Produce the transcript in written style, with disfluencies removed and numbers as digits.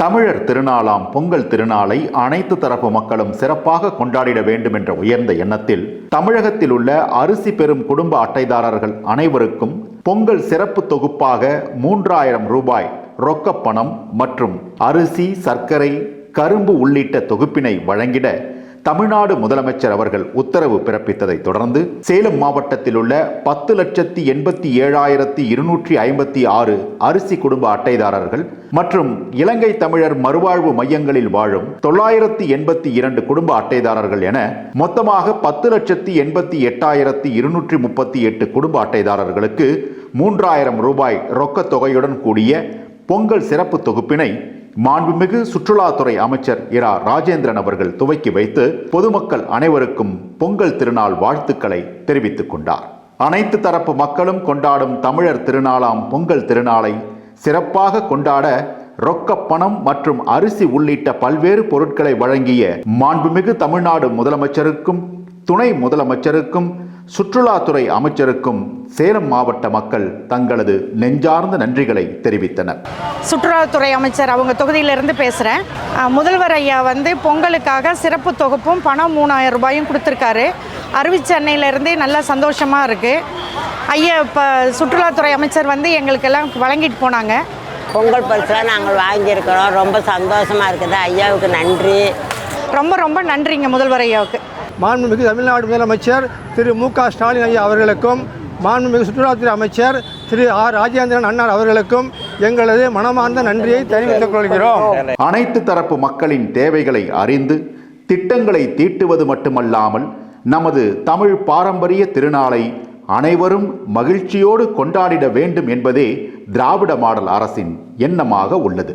தமிழர் திருநாளாம் பொங்கல் திருநாளை அனைத்து தரப்பு மக்களும் சிறப்பாக கொண்டாடிட வேண்டும் என்ற உயர்ந்த எண்ணத்தில் தமிழகத்தில் உள்ள அரிசி பெறும் குடும்ப அட்டைதாரர்கள் அனைவருக்கும் பொங்கல் சிறப்பு தொகுப்பாக 3000 ரூபாய் ரொக்கப்பணம் மற்றும் அரிசி, சர்க்கரை, கரும்பு உள்ளிட்ட தொகுப்பினை வழங்கிட தமிழ்நாடு முதலமைச்சர் அவர்கள் உத்தரவு பிறப்பித்ததை தொடர்ந்து சேலம் மாவட்டத்தில் உள்ள 10,87,256 அரிசி குடும்ப அட்டைதாரர்கள் மற்றும் இலங்கை தமிழர் மறுவாழ்வு மையங்களில் வாழும் 982 குடும்ப அட்டைதாரர்கள் என மொத்தமாக 10,88,238 குடும்ப அட்டைதாரர்களுக்கு 3000 ரூபாய் ரொக்கத் தொகையுடன் கூடிய பொங்கல் சிறப்பு தொகுப்பினை மாண்புமிகு சுற்றுலாத்துறை அமைச்சர் இரா ராஜேந்திரன் அவர்கள் துவக்கி வைத்து பொதுமக்கள் அனைவருக்கும் பொங்கல் திருநாள் வாழ்த்துக்களை தெரிவித்துக் கொண்டார். அனைத்து தரப்பு மக்களும் கொண்டாடும் தமிழர் திருநாளாம் பொங்கல் திருநாளை சிறப்பாக கொண்டாட ரொக்கப்பணம் மற்றும் அரிசி உள்ளிட்ட பல்வேறு பொருட்களை வழங்கிய மாண்புமிகு தமிழ்நாடு முதலமைச்சருக்கும், துணை முதலமைச்சருக்கும், சுற்றுலாத்துறை அமைச்சருக்கும் சேலம் மாவட்ட மக்கள் தங்களது நெஞ்சார்ந்த நன்றிகளை தெரிவித்தனர். சுற்றுலாத்துறை அமைச்சர் அவங்க தொகுதியிலிருந்து பேசுகிறேன். முதல்வர் ஐயா பொங்கலுக்காக சிறப்பு தொகுப்பும் பணம் 3000 ரூபாயும் கொடுத்துருக்காரு. அறிவிச்சென்னையிலேருந்தே நல்லா சந்தோஷமாக இருக்குது. ஐயா இப்போ சுற்றுலாத்துறை அமைச்சர் எங்களுக்கெல்லாம் வழங்கிட்டு போனாங்க. பொங்கல் பரிசுலாம் நாங்கள் வாங்கியிருக்கிறோம். ரொம்ப சந்தோஷமாக இருக்குது. ஐயாவுக்கு நன்றி. ரொம்ப நன்றிங்க முதல்வர் ஐயாவுக்கு. மாண்புமிகு தமிழ்நாடு முதலமைச்சர் திரு மு.க. ஸ்டாலின் ஐயா அவர்களுக்கும், மாண்புமிகு சுற்றுலாத்துறை அமைச்சர் திரு ஆர். ராஜேந்திரன் அண்ணார் அவர்களுக்கும் எங்களது மனமார்ந்த நன்றியை தெரிவித்துக் கொள்கிறோம். அனைத்து தரப்பு மக்களின் தேவைகளை அறிந்து திட்டங்களை தீட்டுவது மட்டுமல்லாமல் நமது தமிழ் பாரம்பரிய திருநாளை அனைவரும் மகிழ்ச்சியோடு கொண்டாடிட வேண்டும் என்பதே திராவிட மாடல் அரசின் எண்ணமாக உள்ளது.